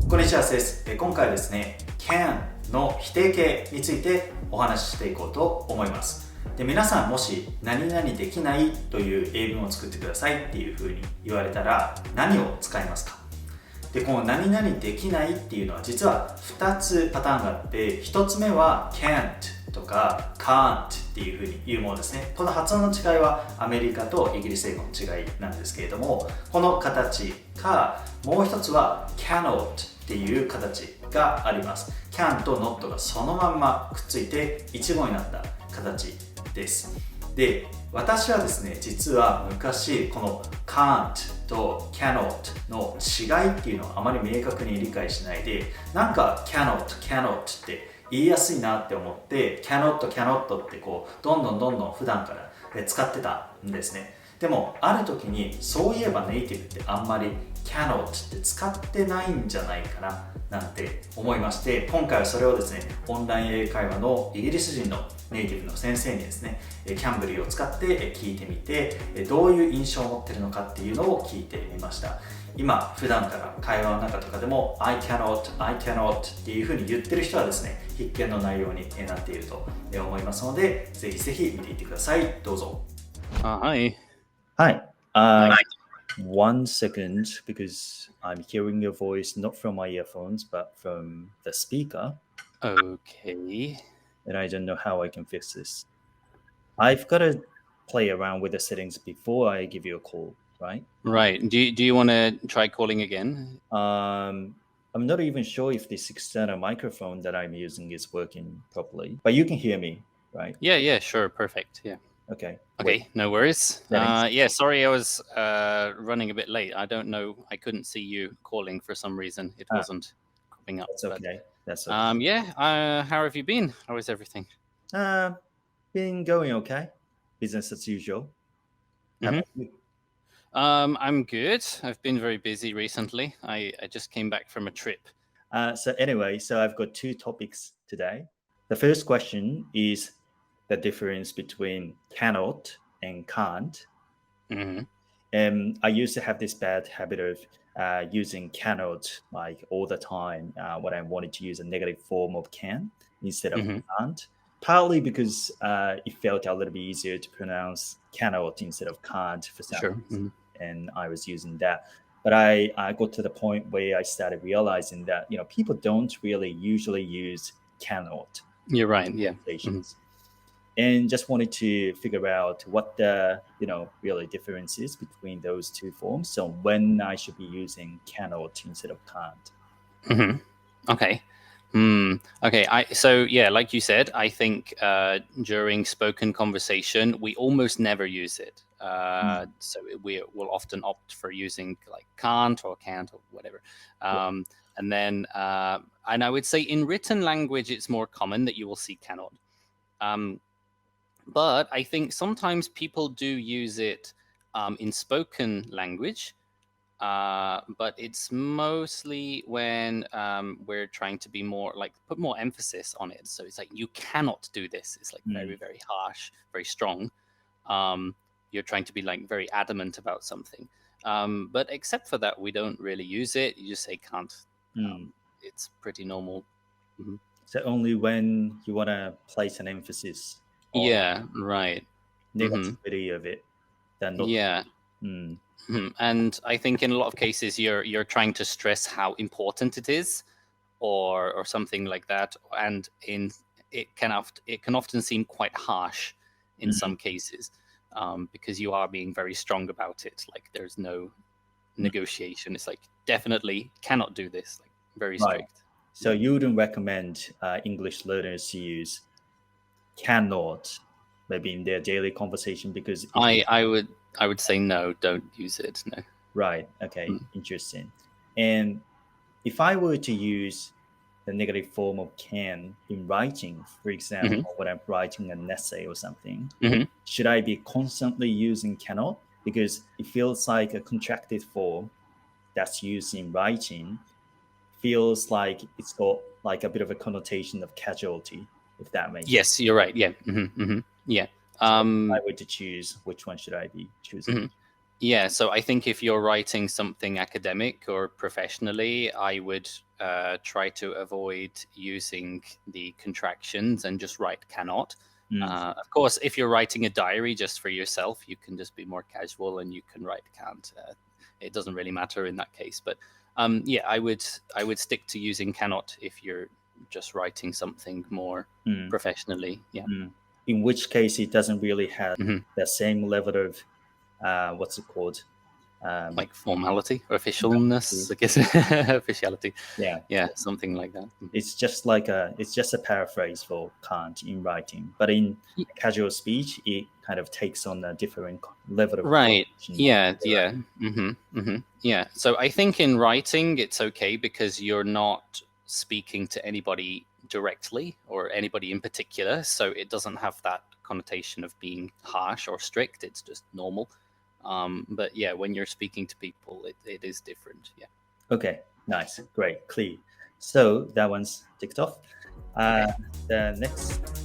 こんにちは、です。今回はですね、can の否定形についてお話ししていこうと思います。で、皆さんもし何々できないという英文を作ってくださいっていうふうに言われたら何を使いますか？で、この何々できないっていうのは実は2つパターンがあって、1つ目は can't とか can't っていうふうに言うものですね。この発音の違いはアメリカとイギリス英語の違いなんですけれども、この形かもう一つは cannot っていう形があります。can と not がそのまんまくっついて一語になった形です。で、私はですね、実は昔この can't と cannot の違いっていうのをあまり明確に理解しないで、なんか cannot って言いやすいなって思って cannot ってこうどんどん普段から使ってたんですね。でもある時にそういえばネイティブってあんまり cannot って使ってないんじゃないかななんて思いまして、今回はそれをですね、オンライン英会話のイギリス人のネイティブの先生にですね、Camblyを使って聞いてみて、どういう印象を持っているのかっていうのを聞いてみました。今普段から会話の中とかでも I cannot っていう風に言ってる人はですね、必見の内容になっていると思いますので、ぜひぜひ見ていってください。どうぞ。Hi. Hi. One second, because I'm hearing your voice not from my earphones, but from the speaker. Okay. And I don't know how I can fix this. I've got to play around with the settings before I give you a call, right? Right. Do you want to try calling again? I'm not even sure if this external microphone that I'm using is working properly, but you can hear me, right? Yeah, sure. Perfect. Yeah. Okay. Okay, no worries. Settings. Yeah, sorry I was running a bit late. I don't know. I couldn't see you calling for some reason. It wasn't cropping up. That's okay. That's okay. Yeah. How have you been? How is everything? Been going okay. Business as usual. How about you? I'm good. I've been very busy recently. I just came back from a trip. So I've got two topics today. The first question is the difference between cannot and can't. And I used to have this bad habit of using cannot like all the time when I wanted to use a negative form of can instead of can't. Partly because it felt a little bit easier to pronounce cannot instead of can't for some reason, and I was using that. But I got to the point where I started realizing that people don't really usually use cannot. You're right. Yeah. And just wanted to figure out what the really difference is between those two forms. So when I should be using cannot instead of can't. Okay. Okay. So yeah, like you said, I think during spoken conversation we almost never use it. So we will often opt for using like can't or whatever. And then and I would say in written language it's more common that you will see cannot. But I think sometimes people do use it in spoken language, but it's mostly when we're trying to be more like put more emphasis on it. So it's like you cannot do this. It's like very, very harsh, very strong. You're trying to be like very adamant about something. But except for that, we don't really use it. You just say can't. It's pretty normal. So only when you want to place an emphasis. Yeah, right. Negativity of it. Then not. Yeah. And I think in a lot of cases you're trying to stress how important it is, or something like that, and it can often seem quite harsh in some cases, because you are being very strong about it. Like there's no negotiation. It's like definitely cannot do this. Like very strict. Right. So you wouldn't recommend English learners to use cannot maybe in their daily conversation, because I would say no, don't use it. No. Right. Okay. Interesting. And if I were to use the negative form of can in writing, for example, when I'm writing an essay or something, should I be constantly using cannot? Because it feels like a contracted form that's used in writing feels like it's got like a bit of a connotation of casualty, if that makes sense. Yes, you're right. Yeah. Yeah. So if I were to choose, which one should I be choosing? Yeah, so I think if you're writing something academic or professionally, I would try to avoid using the contractions and just write cannot. Of course, if you're writing a diary just for yourself, you can just be more casual and you can write can't. It doesn't really matter in that case. But yeah, I would stick to using cannot if you're just writing something more professionally. Yeah. In which case, it doesn't really have the same level of what's it called? Like formality or officialness, I guess. Officiality. Yeah, something like that. It's just like it's just a paraphrase for can't in writing, but in casual speech, it kind of takes on a different level of right. Yeah. Yeah. So I think in writing, it's okay because you're not speaking to anybody directly or anybody in particular, so it doesn't have that connotation of being harsh or strict. It's just normal. But yeah, when you're speaking to people, it is different. Yeah. Okay, nice, great, clear. So that one's ticked off. The next